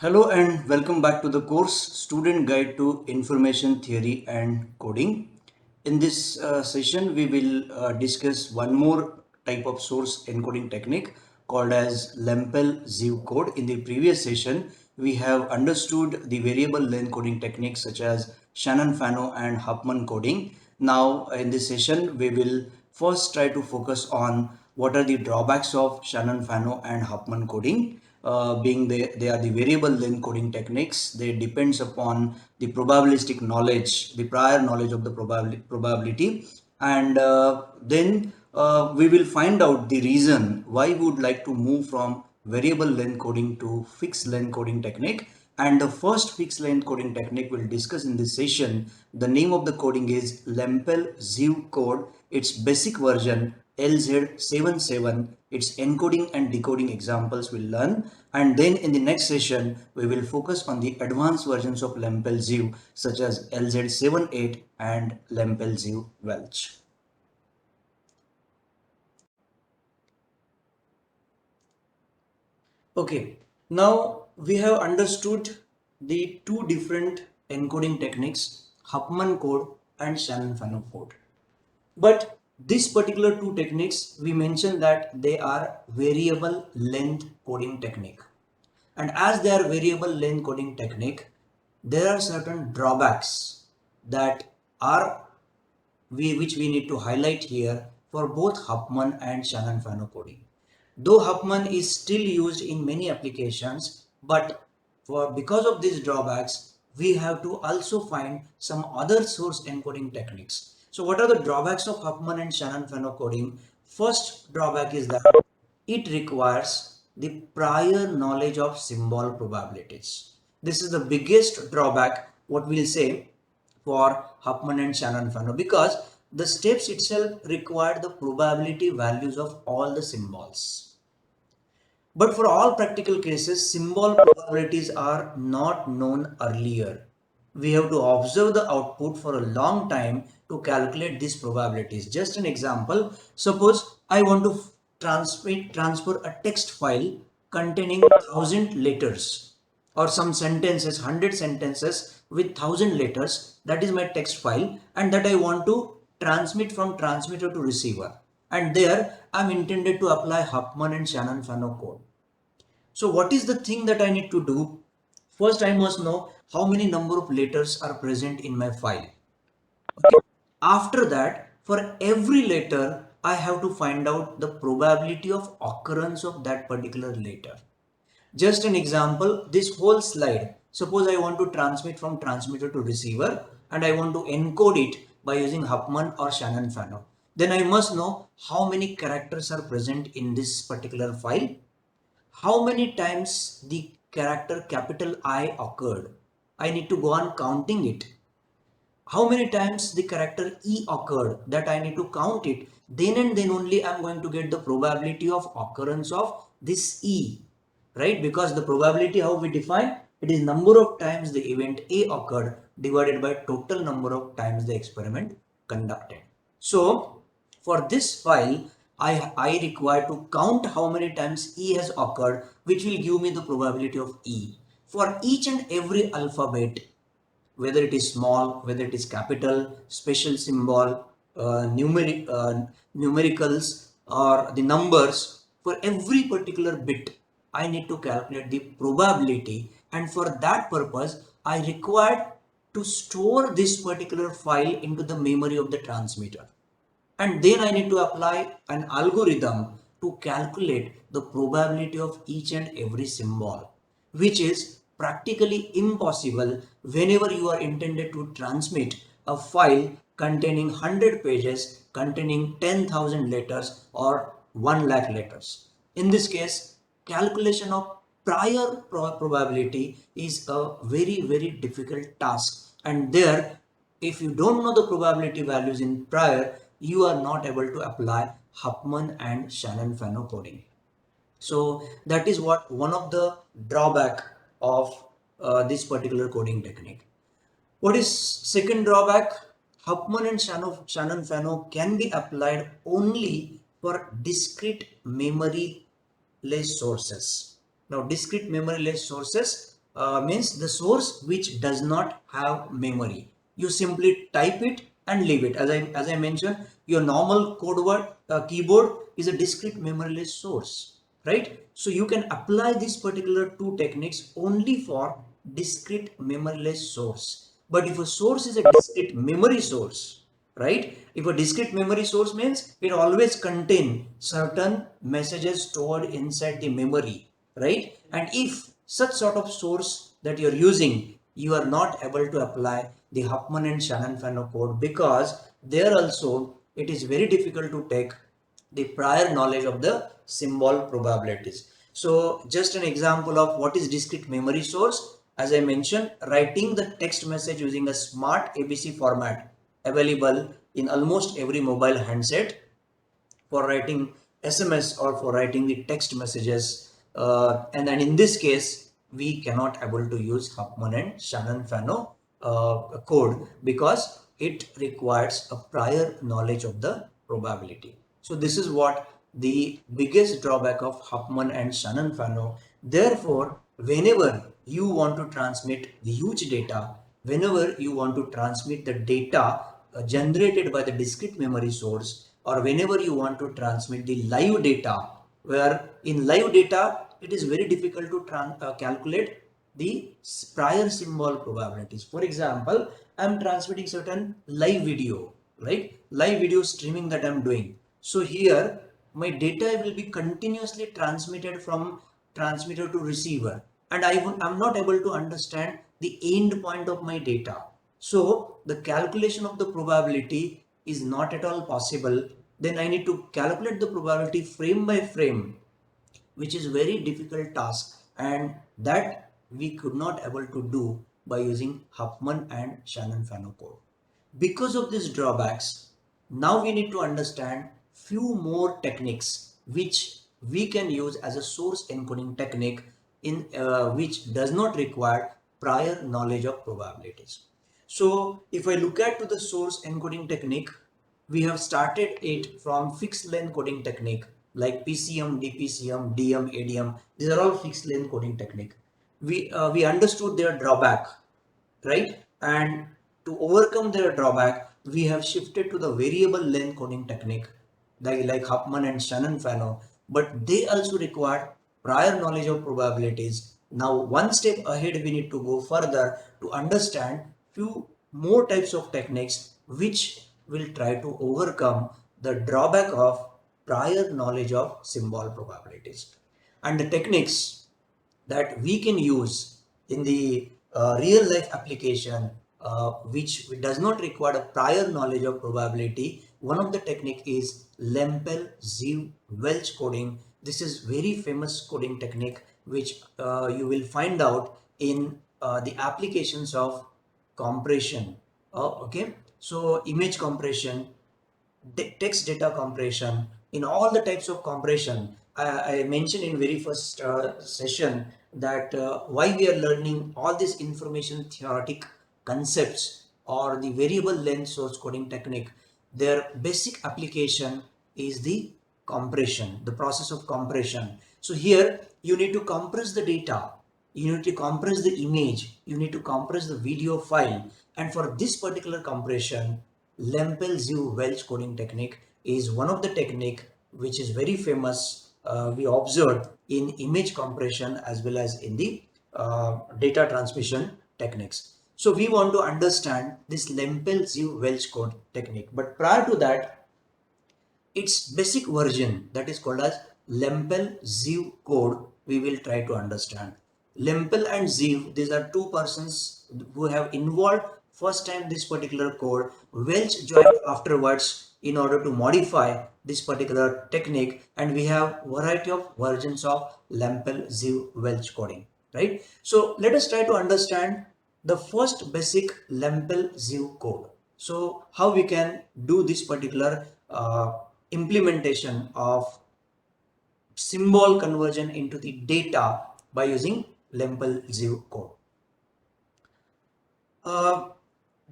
Hello and welcome back to the course Student Guide to Information Theory and Coding. In this session, we will discuss one more type of source encoding technique called as Lempel Ziv Code. In the previous session, we have understood the variable length coding techniques such as Shannon-Fano and Huffman coding. Now, in this session, we will first try to focus on what are the drawbacks of Shannon-Fano and Huffman coding. Being they are the variable length coding techniques. They depends upon the probabilistic knowledge, the prior knowledge of the probability, and then we will find out the reason why we would like to move from variable length coding to fixed length coding technique. And the first fixed length coding technique we'll discuss in this session. The name of the coding is Lempel Ziv Code. Its basic version LZ-77. Its encoding and decoding examples we'll learn, and then in the next session we will focus on the advanced versions of Lempel Ziv such as LZ-78 and Lempel Ziv Welch. Okay, now we have understood the two different encoding techniques, Huffman code and Shannon-Fano code. But this particular two techniques, we mentioned that they are variable length coding technique. And as they are variable length coding technique, there are certain drawbacks that are which we need to highlight here for both Huffman and Shannon-Fano coding. Though Huffman is still used in many applications, but because of these drawbacks, we have to also find some other source encoding techniques. So what are the drawbacks of Huffman and Shannon-Fano coding? First drawback is that it requires the prior knowledge of symbol probabilities. This is the biggest drawback, what we'll say, for Huffman and Shannon-Fano, because the steps itself require the probability values of all the symbols. But for all practical cases, symbol probabilities are not known earlier. We have to observe the output for a long time to calculate these probabilities. Just an example, suppose I want to transfer a text file containing 1000 letters or some sentences, 100 sentences with 1000 letters. That is my text file, and that I want to transmit from transmitter to receiver. And there I am intended to apply Huffman and Shannon-Fano code. So what is the thing that I need to do? First, I must know how many number of letters are present in my file. Okay. After that, for every letter, I have to find out the probability of occurrence of that particular letter. Just an example, this whole slide, suppose I want to transmit from transmitter to receiver and I want to encode it by using Huffman or Shannon-Fano. Then I must know how many characters are present in this particular file, how many times the character capital I occurred. I need to go on counting it. How many times the character E occurred, that I need to count it. Then and then only I am going to get the probability of occurrence of this E, right? Because the probability, how we define, it is number of times the event A occurred divided by total number of times the experiment conducted. So for this file, I require to count how many times E has occurred, which will give me the probability of E. For each and every alphabet, whether it is small, whether it is capital, special symbol, numericals, or the numbers, for every particular bit, I need to calculate the probability, and for that purpose, I require to store this particular file into the memory of the transmitter. And then I need to apply an algorithm to calculate the probability of each and every symbol, which is practically impossible whenever you are intended to transmit a file containing 100 pages, containing 10,000 letters or 1 lakh letters. In this case, calculation of prior probability is a very, very difficult task, and there, if you don't know the probability values in prior, you are not able to apply Huffman and Shannon-Fano coding. So that is what one of the drawback of this particular coding technique. What is second drawback? Huffman and Shannon-Fano can be applied only for discrete memory-less sources. Now, discrete memory-less sources means the source which does not have memory. You simply type it and leave it. As I mentioned, your normal code word keyboard is a discrete memoryless source, right? So you can apply these particular two techniques only for discrete memoryless source. But if a source is a discrete memory source, right? If a discrete memory source means it always contain certain messages stored inside the memory, right? And if such sort of source that you're using, you are not able to apply the Huffman and Shannon-Fano code, because there also it is very difficult to take the prior knowledge of the symbol probabilities. So just an example of what is discrete memory source. As I mentioned, writing the text message using a smart ABC format available in almost every mobile handset for writing SMS or for writing the text messages. And then in this case, we cannot able to use Huffman and Shannon-Fano code, because it requires a prior knowledge of the probability. So this is what the biggest drawback of Huffman and Shannon-Fano. Therefore, whenever you want to transmit the huge data, whenever you want to transmit the data generated by the discrete memory source, or whenever you want to transmit the live data, where in live data it is very difficult to calculate the prior symbol probabilities. For example, I am transmitting certain live video, right? Live video streaming that I am doing. So here my data will be continuously transmitted from transmitter to receiver, and I'm not able to understand the end point of my data. So the calculation of the probability is not at all possible. Then I need to calculate the probability frame by frame, which is very difficult task, and that we could not able to do by using Huffman and Shannon-Fano code. Because of these drawbacks, now we need to understand few more techniques which we can use as a source encoding technique, in which does not require prior knowledge of probabilities. So if I look at to the source encoding technique, we have started it from fixed length coding technique like PCM, DPCM, DM, ADM. These are all fixed length coding technique. We understood their drawback, right? And to overcome their drawback, we have shifted to the variable length coding technique, like Huffman and Shannon-Fano, but they also require prior knowledge of probabilities. Now, one step ahead, we need to go further to understand few more types of techniques which will try to overcome the drawback of prior knowledge of symbol probabilities. And the techniques that we can use in the real life application, which does not require a prior knowledge of probability. One of the technique is Lempel Ziv coding. This is very famous coding technique which you will find out in the applications of compression. Okay, so image compression, text data compression, in all the types of compression. I mentioned in very first session that why we are learning all these information theoretic concepts or the variable length source coding technique. Their basic application is the compression, the process of compression. So here you need to compress the data, you need to compress the image, you need to compress the video file, and for this particular compression, Lempel Ziv coding technique is one of the technique which is very famous. We observed in image compression as well as in the data transmission techniques. So we want to understand this Lempel Ziv code technique, but prior to that, its basic version, that is called as Lempel Ziv code, we will try to understand. Lempel and Ziv, these are two persons who have involved first time this particular code. Welch joined afterwards in order to modify this particular technique, and we have variety of versions of Lempel Ziv coding, right? So let us try to understand the first basic Lempel Ziv code. So how we can do this particular implementation of symbol conversion into the data by using Lempel Ziv code.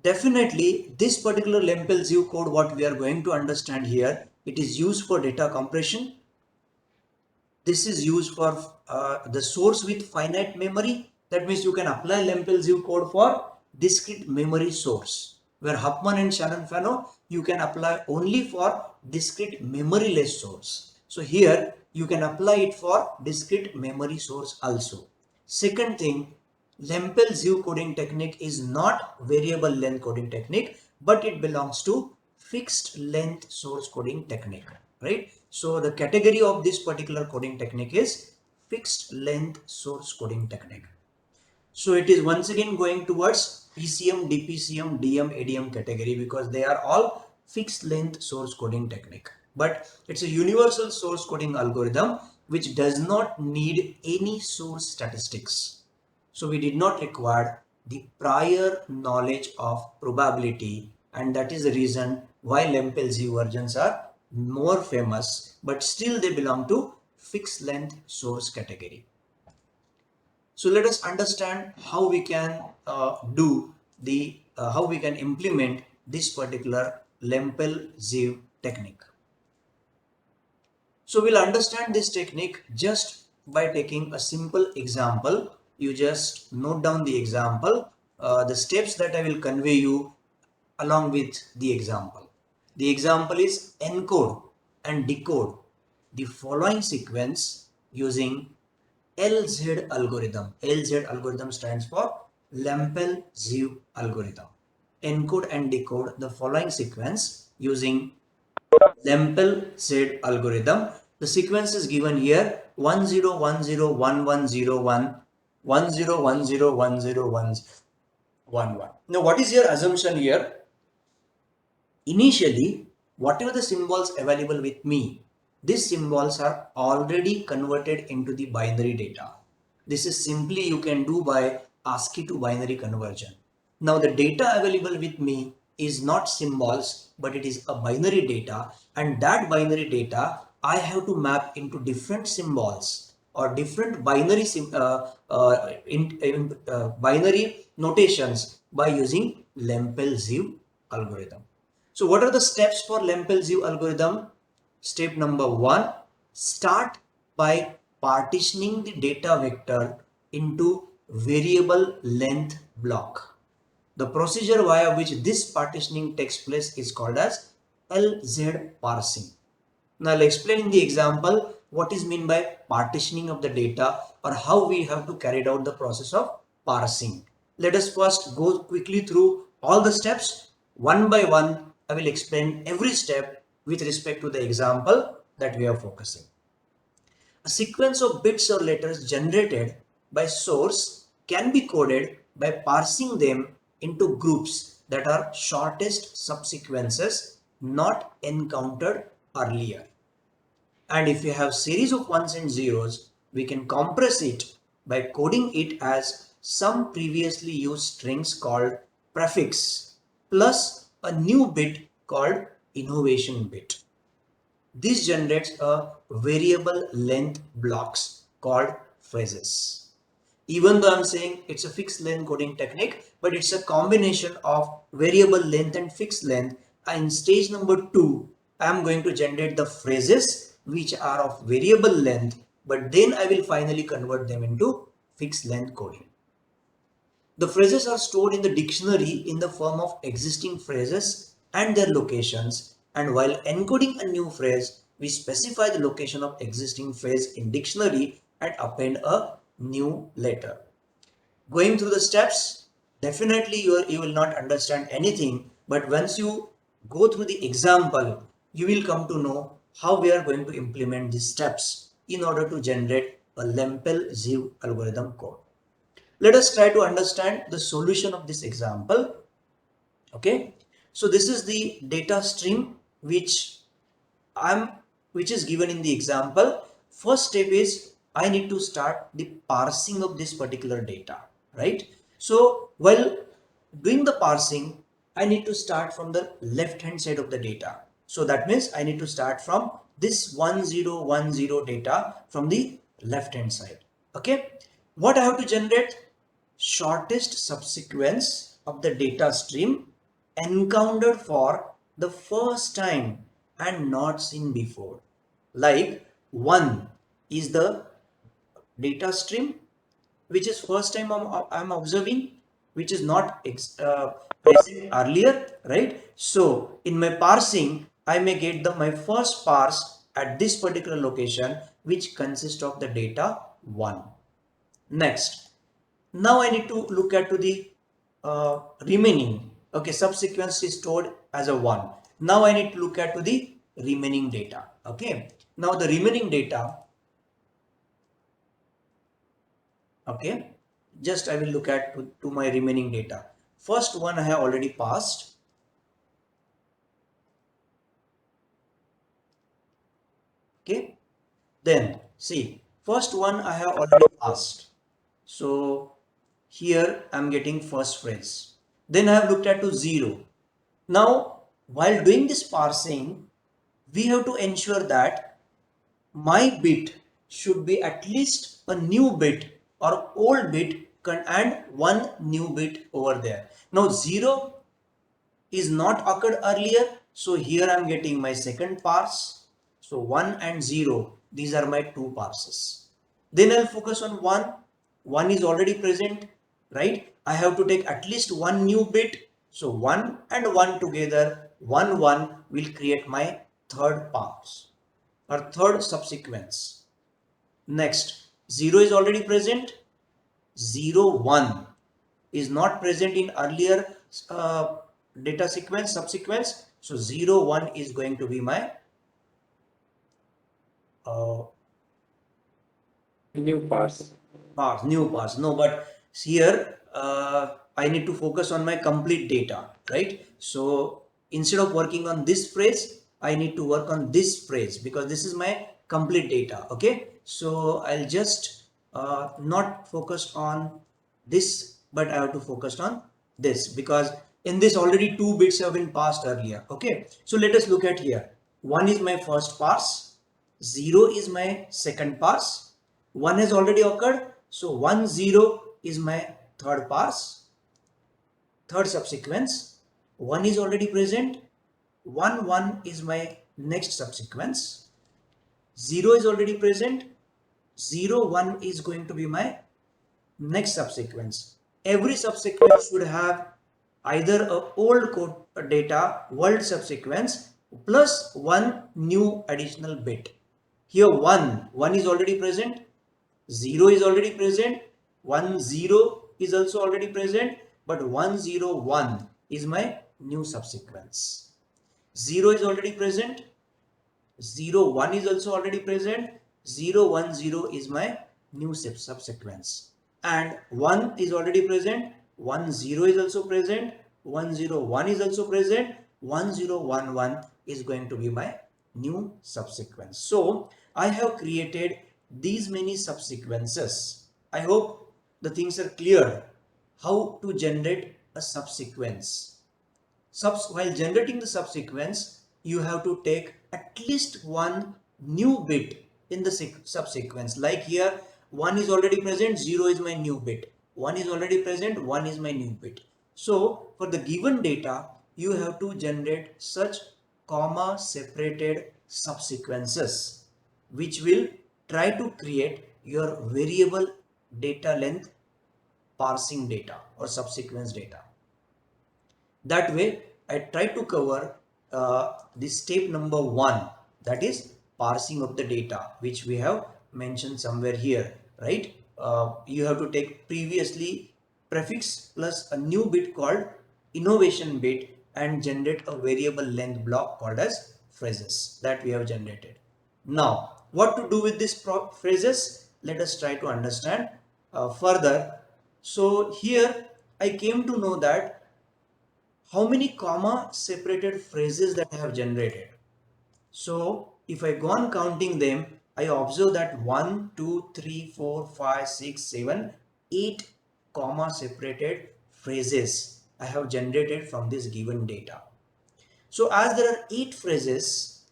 Definitely this particular Lempel Ziv code, what we are going to understand here, it is used for data compression. This is used for the source with finite memory, That means you can apply Lempel Ziv code for discrete memory source, where Huffman and Shannon-Fano you can apply only for discrete memory-less source. So here you can apply it for discrete memory source also. Second thing, Lempel Ziv coding technique is not variable length coding technique, but it belongs to fixed length source coding technique, right? So the category of this particular coding technique is fixed length source coding technique. So it is once again going towards PCM, DPCM, DM, ADM category because they are all fixed length source coding technique. But it's a universal source coding algorithm which does not need any source statistics. So we did not require the prior knowledge of probability, and that is the reason why Lempel Z versions are more famous, but still they belong to fixed length source category. So let us understand how we can how we can implement this particular Lempel Ziv technique. So we'll understand this technique just by taking a simple example. You just note down the example, the steps that I will convey you along with the example. The example is encode and decode the following sequence using LZ algorithm. LZ algorithm stands for Lempel Ziv algorithm. Encode and decode the following sequence using Lempel Z algorithm. The sequence is given here 10101101 10101011. Now what is your assumption here? Initially, whatever the symbols available with me, these symbols are already converted into the binary data. This is simply you can do by ASCII to binary conversion. Now the data available with me is not symbols, but it is a binary data, and that binary data I have to map into different symbols or different binary binary notations by using Lempel Ziv algorithm. So what are the steps for Lempel Ziv algorithm? Step number 1, start by partitioning the data vector into variable length block. The procedure via which this partitioning takes place is called as LZ parsing. Now I'll explain in the example what is meant by partitioning of the data or how we have to carry out the process of parsing. Let us first go quickly through all the steps. One by one, I will explain every step with respect to the example that we are focusing. A sequence of bits or letters generated by source can be coded by parsing them into groups that are shortest subsequences not encountered earlier. And if we have series of ones and zeros, we can compress it by coding it as some previously used strings called prefix plus a new bit called innovation bit. This generates a variable length blocks called phrases. Even though I'm saying it's a fixed length coding technique, but it's a combination of variable length and fixed length. In stage number 2, I'm going to generate the phrases which are of variable length, but then I will finally convert them into fixed length coding. The phrases are stored in the dictionary in the form of existing phrases and their locations, and while encoding a new phrase, we specify the location of existing phrase in dictionary and append a new letter. Going through the steps, definitely you will not understand anything, but once you go through the example, you will come to know how we are going to implement these steps in order to generate a Lempel Ziv algorithm code. Let us try to understand the solution of this example. Okay, so this is the data stream which is given in the example. First step is I need to start the parsing of this particular data, right? So while doing the parsing, I need to start from the left hand side of the data. So that means I need to start from this 1010 data from the left hand side. Okay, what I have to generate? Shortest subsequence of the data stream encountered for the first time and not seen before. Like 1 is the data stream, which is first time I'm observing, which is not present earlier, right? So in my parsing, I may get my first parse at this particular location, which consists of the data 1. Next, now I need to look at to the remaining. Okay, subsequence is stored as a 1. Now I need to look at to the remaining data. Okay, now the remaining data, okay, just I will look at to my remaining data. First one I have already passed. Okay, then see, first one I have already passed. So here I'm getting first phrase. Then I have looked at to 0. Now while doing this parsing, we have to ensure that my bit should be at least a new bit or old bit and one new bit over there. Now 0 is not occurred earlier, so here I am getting my second parse. So 1 and 0, these are my two parses. Then I'll focus on 1. 1 is already present, right? I have to take at least one new bit. So 1 and 1 together, 1 1 will create my third parse or third subsequence. Next, 0 is already present. 0 1 is not present in earlier data sequence, subsequence. So 0 1 is going to be my New parse. new parse. No, but here I need to focus on my complete data, right? So instead of working on this phrase, I need to work on this phrase because this is my complete data. Okay, so I'll just not focus on this, but I have to focus on this because in this already 2 bits have been passed earlier. Okay, so let us look at here. 1 is my first parse, 0 is my second parse, 1 has already occurred, so 1 0 is my third parse, third subsequence. 1 is already present, 1 1 is my next subsequence, 0 is already present, 0 1 is going to be my next subsequence. Every subsequence should have either a old code data world subsequence plus one new additional bit. Here 1 is already present, 0 is already present, 1 0 is also already present, but 1 0 1 is my new subsequence. 0 is already present, 0 1 is also already present, 0 1 0 is my new subsequence, and 1 is already present, 1 0 is also present, 1 0 1 is also present, 1 0 1 1 is going to be my new subsequence. So I have created these many subsequences. I hope the things are clear how to generate a subsequence. While generating the subsequence, you have to take at least one new bit in the subsequence. Like here, 1 is already present, 0 is my new bit. 1 is already present, 1 is my new bit. So for the given data, you have to generate such comma separated subsequences, which will try to create your variable data length parsing data or subsequence data. That way, I try to cover this step number 1, that is parsing of the data, which we have mentioned somewhere here, right? You have to take previously prefix plus a new bit called innovation bit and generate a variable length block called as phrases that we have generated. Now, what to do with these phrases? Let us try to understand further. So here I came to know that how many comma separated phrases that I have generated. So if I go on counting them, I observe that 1, 2, 3, 4, 5, 6, 7, 8 comma separated phrases I have generated from this given data. So as there are 8 phrases,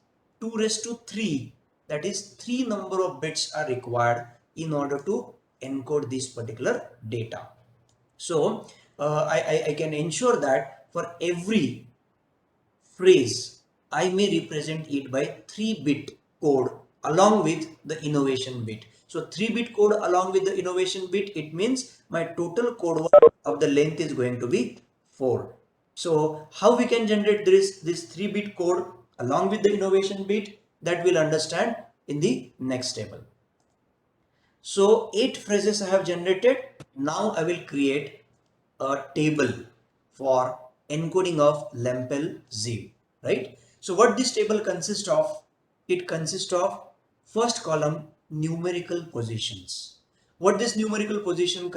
2 raised to 3, that is 3 number of bits are required in order to encode this particular data. So I can ensure that for every phrase, I may represent it by 3-bit code along with the innovation bit. So So 3-bit code along with the innovation bit, it means my total code word of the length is going to be 4. So how we can generate this 3-bit code along with the innovation bit, that we'll understand in the next table. So 8 phrases I have generated. Now I will create a table for encoding of Lempel Ziv, right? So what this table consists of? It consists of first column numerical positions. What this numerical position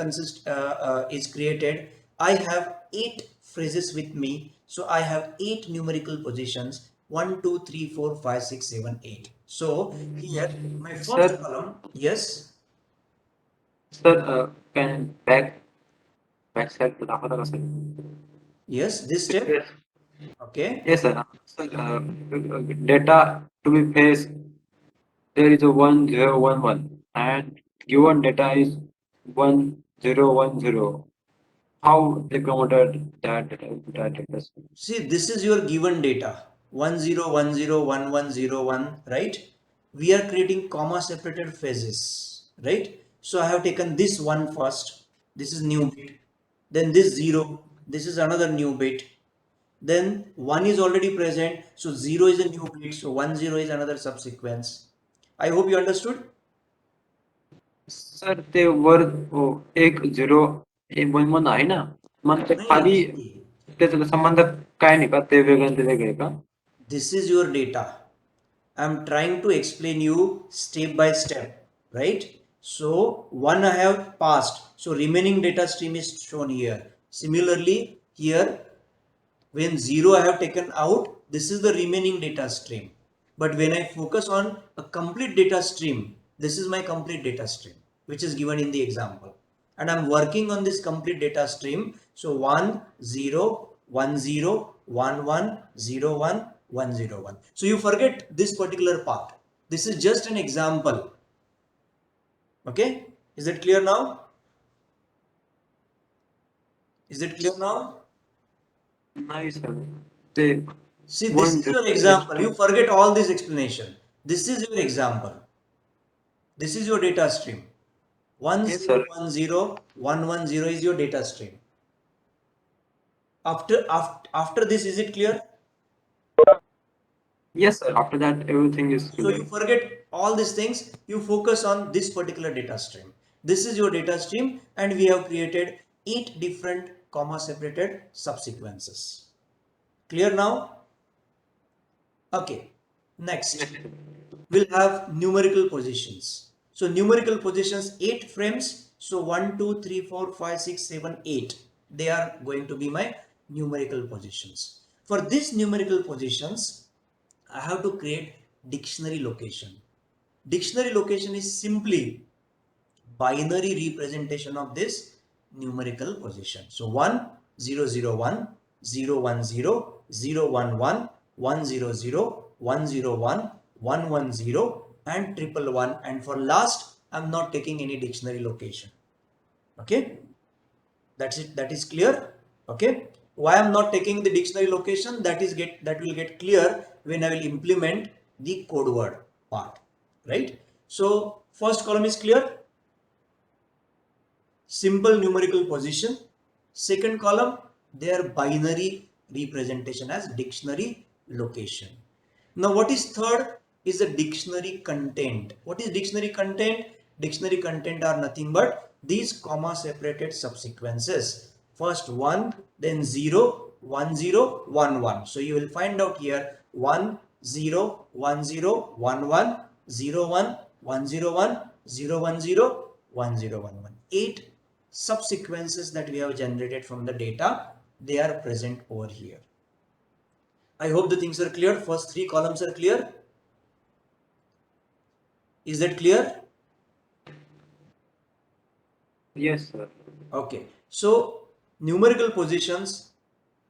is created. I have 8 phrases with me, so I have 8 numerical positions. 1, 2, 3, 4, 5, 6, 7, 8. So here my first Sir, column, yes. can backside to दाखवता का sir? Yes, this step. Yes. Okay. Yes, sir. Sir, data to be faced, there is a 1011 and given data is 1010. How they promoted that data? See, this is your given data 10101101, right? We are creating comma separated phases, right? So I have taken this one first. This is new bit. Then this 0. This is another new bit. Then 1 is already present. So 0 is a new bit. So 10 is another subsequence. I hope you understood. Sir ते वर 10 11 आहे ना मग ते नाही खाली नाही. त्याचा संबंध काय नाही का ते वेगळे आणि ते वेगळे का This is your data. I'm trying to explain you step by step, right? So one I have passed. So remaining data stream is shown here. Similarly, here when 0 I have taken out, this is the remaining data stream. But when I focus on a complete data stream, this is my complete data stream, which is given in the example. And I'm working on this complete data stream. So 1, 0, 1, 0, 1, 1, 0, 1, 1, 0, 1. So you forget this particular part. This is just an example. Okay? Is it clear now? Is it clear now? नाही sir ते See, this is your 10 example. You forget all this explanation. This is your example. This is your data stream. yes sir 1010 is your data stream. After this, is it clear? yes sir after that everything is So clear you forget all these things. You focus on this particular data stream. This is your data stream, and we have created 8 different comma separated subsequences. Clear now? Okay. Next, we'll have numerical positions. So numerical positions, 8 frames. So 1, 2, 3, 4, 5, 6, 7, 8. They are going to be my numerical positions. For these numerical positions, I have to create dictionary location. Dictionary location is simply binary representation of this numerical position. So 1, 0, 0, 1, 0, 1, 0, 0, 1, 1, 1, 0, 0, 1, 0, 1, 1, 1, 0 and triple 1, and for last I'm not taking any dictionary location. Okay, that's it. That is clear. Okay, why I'm not taking the dictionary location, that will get clear when I will implement the code word part, right? So first column is clear. Simple numerical position. Second column, their binary representation as dictionary location. Now what is third is the dictionary content. What is dictionary content? Dictionary content are nothing but these comma separated subsequences. First 1, then 0, 1, 0, 1, 1. So you will find out here 1, 0, 1, 0, 1, 1, 0, 1, 1, 0, 1, 0, 1, 0, 1, 0, 1, 1. 8 subsequences that we have generated from the data, they are present over here. I hope the things are clear. First 3 columns are clear. Is that clear? yes sir Okay. So numerical positions,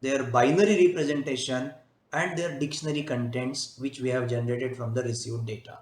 their binary representation and their dictionary contents which we have generated from the received data.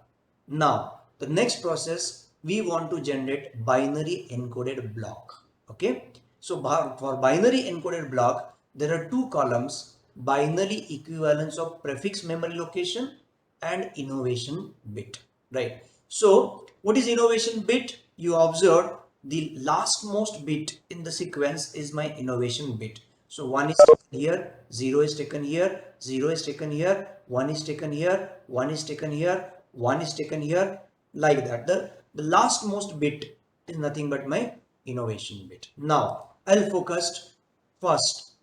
Now the next process, we want to generate binary encoded block. Okay. So for binary encoded block, there are 2 columns: binary equivalence of prefix memory location and innovation bit, right? So what is innovation bit? You observe the last most bit in the sequence is my innovation bit. So 1 is taken here, 0 is taken here, 0 is taken here, 1 is taken here, 1 is taken here, 1 is taken here, like that. The last most bit is nothing but my innovation bit. Now I'll focus first.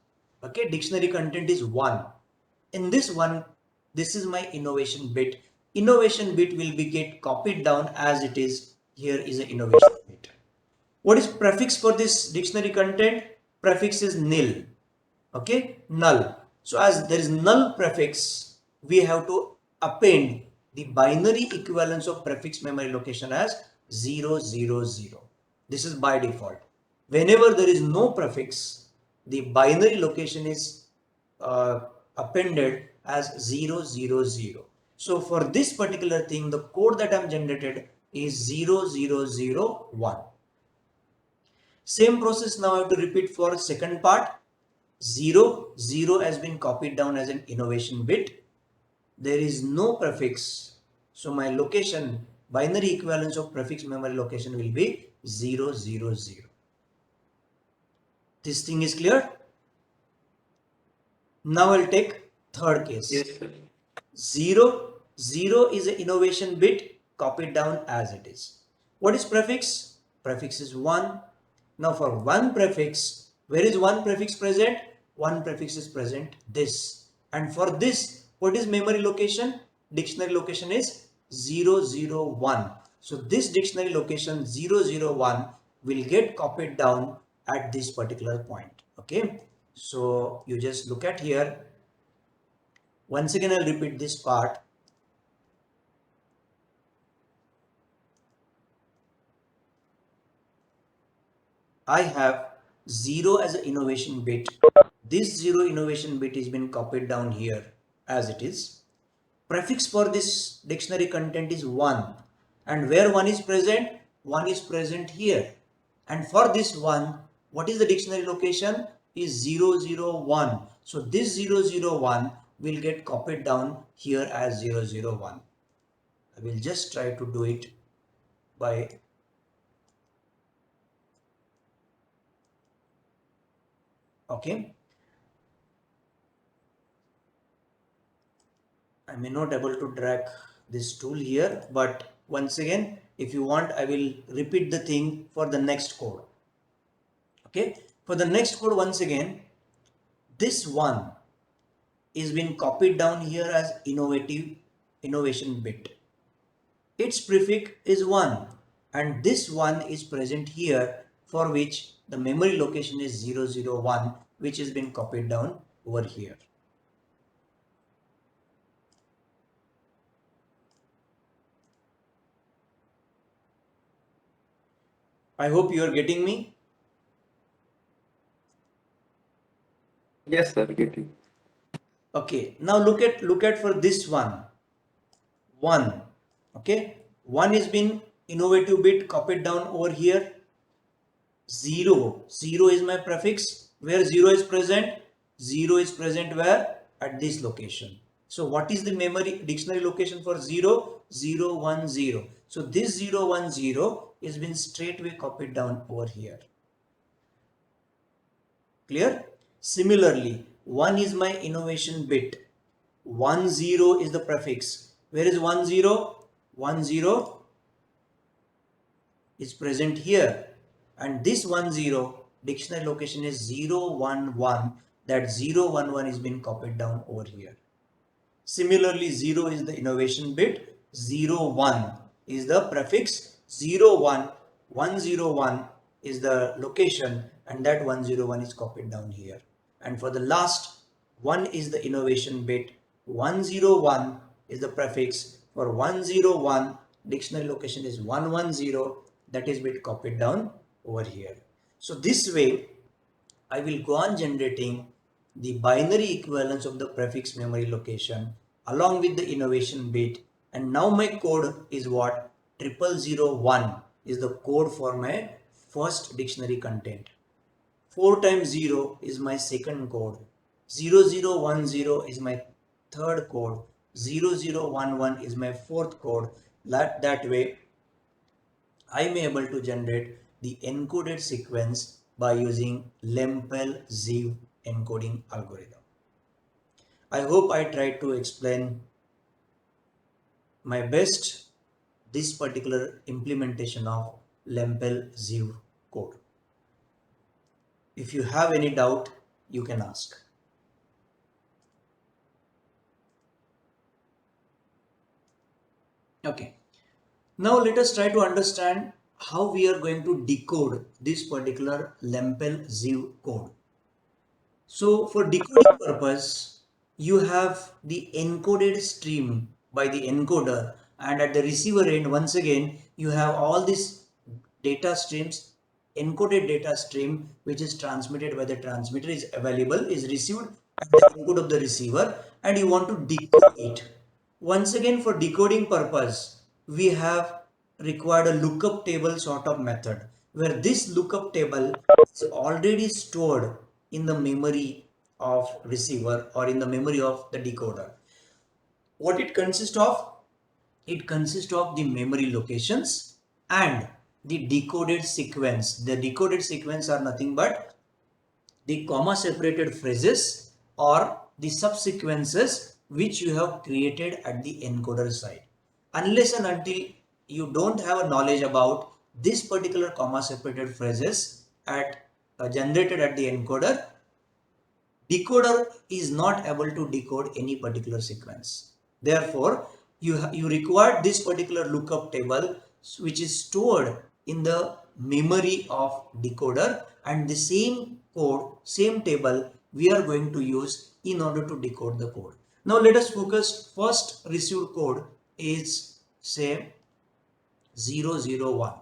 Okay, dictionary content is 1. In this one, this is my innovation bit. Innovation bit will be get copied down as it is. Here is an innovation bit. What is prefix for this dictionary content? Prefix is nil. Okay, null. So as there is null prefix, we have to append the binary equivalence of prefix memory location as 000. This is by default. Whenever there is no prefix, the binary location is uh, appended as 000. So for this particular thing, the code that I am generated is 0001. Same process now I have to repeat for second part. 0 has been copied down as an innovation bit. There is no prefix. So my location, binary equivalence of prefix memory location will be 000. This thing is clear? Now I'll take third case. Yes, sir. 0 is an innovation bit copied down as it is. What is prefix? Prefix is 1. Now for one prefix, where is one prefix present? One prefix is present this. And for this, what is memory location? Dictionary location is 001. So this dictionary location 001 will get copied down at this particular point. Okay. So you just look at here. Once again, I'll repeat this part. I have 0 as an innovation bit. This 0 innovation bit is been copied down here as it is. Prefix for this dictionary content is 1. And where 1 is present? 1 is present here. And for this one, what is the dictionary location? Is 001. So this 001 will get copied down here as 001. I will just try to do it by okay. I may not able to drag this tool here, but once again, if you want, I will repeat the thing for the next code. Okay, for the next code, once again, this one is been copied down here as innovation bit. Its prefix is 1 and this one is present here, for which the memory location is 001, which has been copied down over here. I hope you are getting me. Yes, sir. Getting. Okay, now look at for this one. 1. Okay, 1 is been innovative bit copied down over here. 0 is my prefix. Where 0 is present? 0 is present where? At this location. So what is the memory dictionary location for 0? 010. So this 010 is been straightway copied down over here. Clear? Similarly, 1 is my innovation bit. 10 is the prefix. Where is 10? 10 is present here. And this 10 dictionary location is 011. That 011 is been copied down over here. Similarly, 0 is the innovation bit. 01 is the prefix. 01, 101 is the location, and that 101 is copied down here. And for the last, 1 is the innovation bit. 101 is the prefix. For 101, dictionary location is 110. That is bit copied down over here. So this way, I will go on generating the binary equivalence of the prefix memory location along with the innovation bit. And now my code is what? 0001 is the code for my first dictionary content. 4 times 0 is my second code. 0010 is my third code. 0011 is my fourth code. That way, I may able to generate the encoded sequence by using Lempel Ziv encoding algorithm. I hope I tried to explain my best this particular implementation of Lempel Ziv code. If you have any doubt, you can ask. Okay. Now let us try to understand how we are going to decode this particular Lempel Ziv code. So for decoding purpose, you have the encoded stream by the encoder, and at the receiver end, once again, you have all these data streams, encoded data stream, which is transmitted by the transmitter, is available, is received at the input of the receiver, and you want to decode it. Once again, for decoding purpose, we have required a lookup table sort of method, where this lookup table is already stored in the memory of receiver or in the memory of the decoder. What it consists of? It consists of the memory locations and the decoded sequence. The decoded sequence are nothing but the comma separated phrases or the subsequences which you have created at the encoder side. Unless and until you don't have a knowledge about this particular comma separated phrases generated at the encoder, decoder is not able to decode any particular sequence. Therefore, you require this particular lookup table which is stored in the memory of decoder, and the same code, same table we are going to use in order to decode the code. Now let us focus. First received code is say 001.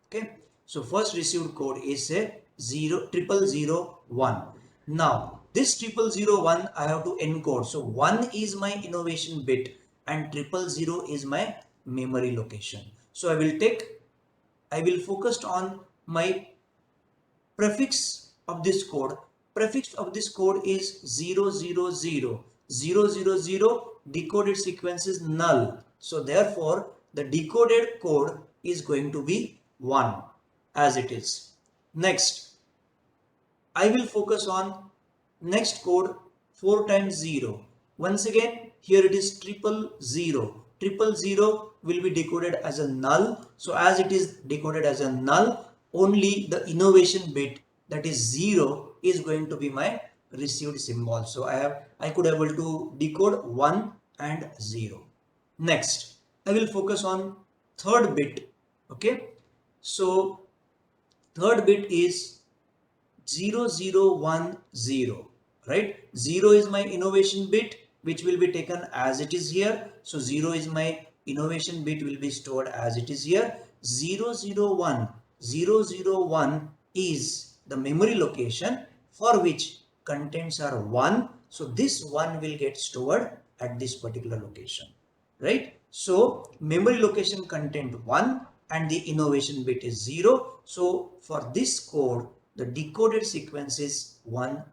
Okay, so first received code is a 00001. Now this 0001 I have to encode. So 1 is my innovation bit and 000 is my memory location. So I will focus on my prefix of this code. Prefix of this code is 000. 000 decoded sequence is null. So therefore the decoded code is going to be 1 as it is. Next, I will focus on next code 4 times 0. Once again, here it is 000. 000 will be decoded as a null. So as it is decoded as a null, only the innovation bit, that is 0, is going to be my received symbol. So I could able to decode 1 and 0. Next, I will focus on third bit. Okay, so third bit is 0010, right? 0 is my innovation bit which will be taken as it is here. So 0 is my innovation bit, will be stored as it is here. 001 is the memory location for which contents are 1. So this 1 will get stored at this particular location, right? So memory location content 1 and the innovation bit is 0. So for this code, the decoded sequence is 10.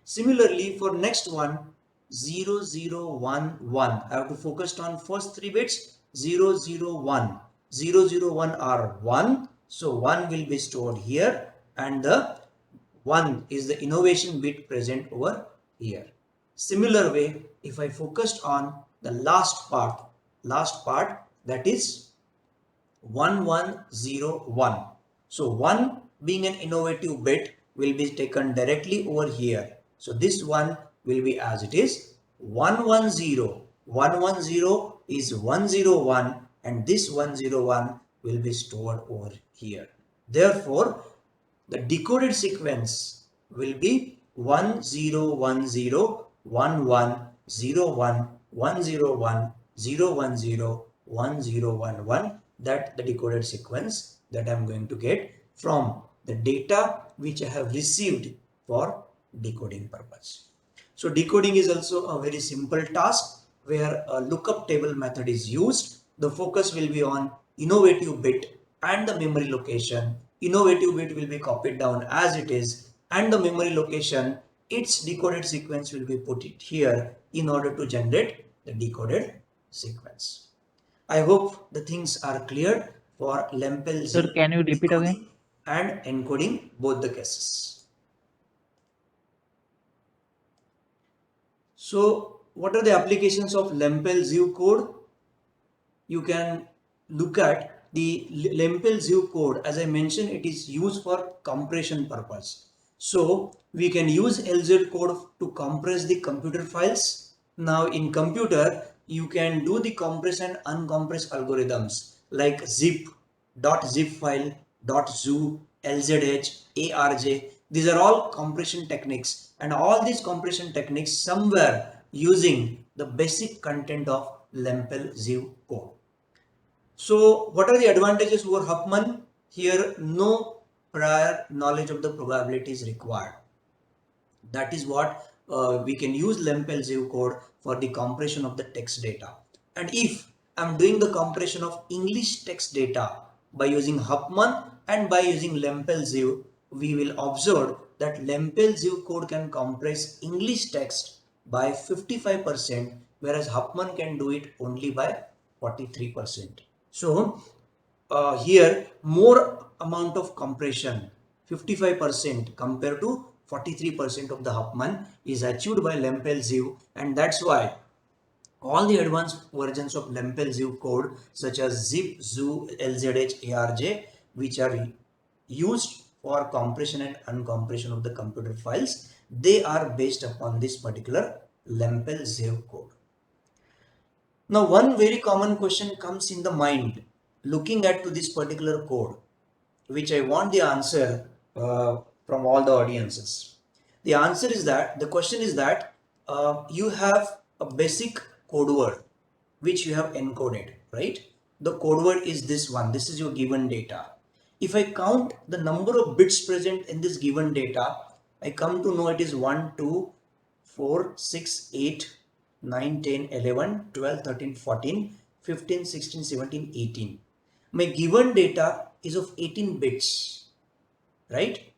Similarly, for next one, 0011, I have to focus on first three bits. 001. 001 are 1. So 1 will be stored here and the 1 is the innovation bit present over here. Similar way, if I focused on the last part that is 1101. So 1 being an innovative bit will be taken directly over here. So this one will be as it is 110. 110 is 101 and this 101 will be stored over here. Therefore, the decoded sequence will be 1010 1101 101 010 1011. That the decoded sequence that I am going to get from the data which I have received for decoding purpose. So decoding is also a very simple task where a lookup table method is used. The focus will be on innovative bit and the memory location. Innovative bit will be copied down as it is and the memory location, its decoded sequence will be put it here in order to generate the decoded sequence. I hope the things are clear for Lempel Sir, Ziv can you repeat again? decoding and encoding both the cases. So, what are the applications of Lempel Ziv code? You can look at the Lempel Ziv code. As I mentioned, it is used for compression purpose. So we can use LZ code to compress the computer files. Now in computer, you can do the compress and uncompress algorithms like zip, .zip file, .zoo, LZH, ARJ. These are all compression techniques, and all these compression techniques somewhere using the basic content of Lempel Ziv code. So what are the advantages over Huffman? Here no prior knowledge of the probability is required. That is what we can use Lempel Ziv code for the compression of the text data. And if I'm doing the compression of English text data by using Huffman and by using Lempel Ziv, we will observe that Lempel Ziv code can compress English text by 55%, whereas Huffman can do it only by 43%. So here more amount of compression 55% compared to 43% of the Huffman is achieved by Lempel Ziv, and that's why all the advanced versions of Lempel Ziv code such as zip, zoo, LZH, ARJ, which are used for compression and uncompression of the computer files, they are based upon this particular Lempel Ziv code. Now, one very common question comes in the mind looking at to this particular code, which I want the answer from all the audiences. The answer is that the question is that you have a basic code word which you have encoded, right? The code word is this one. This is your given data. If I count the number of bits present in this given data, I come to know it is 1, 2, 4, 6, 8, 9, 10, 11, 12, 13, 14, 15, 16, 17, 18. My given data is of 18 bits, right?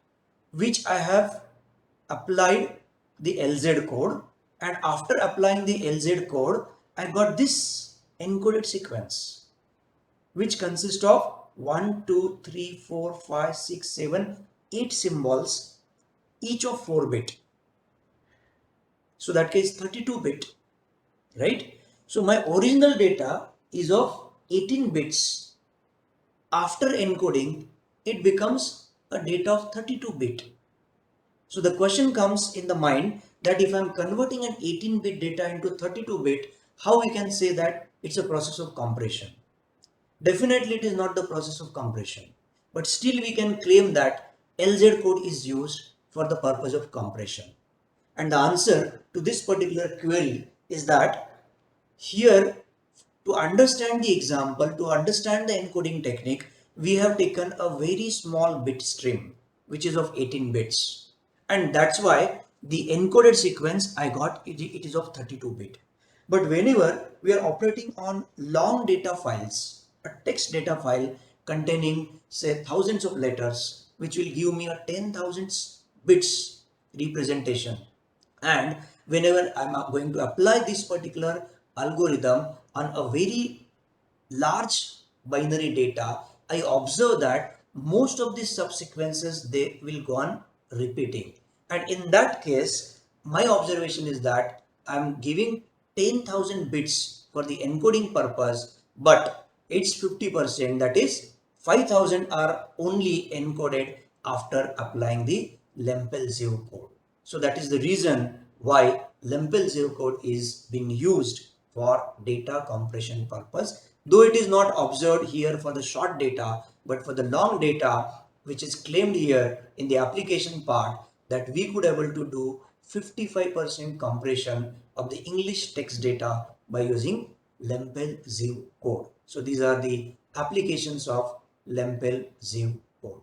Which I have applied the LZ code, and after applying the LZ code, I got this encoded sequence, which consists of 1, 2, 3, 4, 5, 6, 7, 8 symbols, each of 4 bit. So that case 32 bit, right? So my original data is of 18 bits. After encoding, it becomes a data of 32 bit. So the question comes in the mind that if I'm converting an 18-bit data into 32-bit, how we can say that it's a process of compression? Definitely it is not the process of compression, but still we can claim that LZ code is used for the purpose of compression. And the answer to this particular query is that here, to understand the example, to understand the encoding technique, we have taken a very small bit stream, which is of 18 bits. And that's why the encoded sequence I got, it is of 32 bit. But whenever we are operating on long data files, a text data file containing say thousands of letters, which will give me a 10,000 bits representation, and whenever I'm going to apply this particular algorithm on a very large binary data, I observe that most of these subsequences they will go on repeating. And in that case, my observation is that I'm giving 10,000 bits for the encoding purpose, but it's 50%, that is 5,000 are only encoded after applying the Lempel Ziv code. So that is the reason why Lempel Ziv code is being used for data compression purpose, though it is not observed here for the short data, but for the long data, which is claimed here in the application part, that we could able to do 55% compression of the English text data by using Lempel Ziv code. So these are the applications of Lempel Ziv code.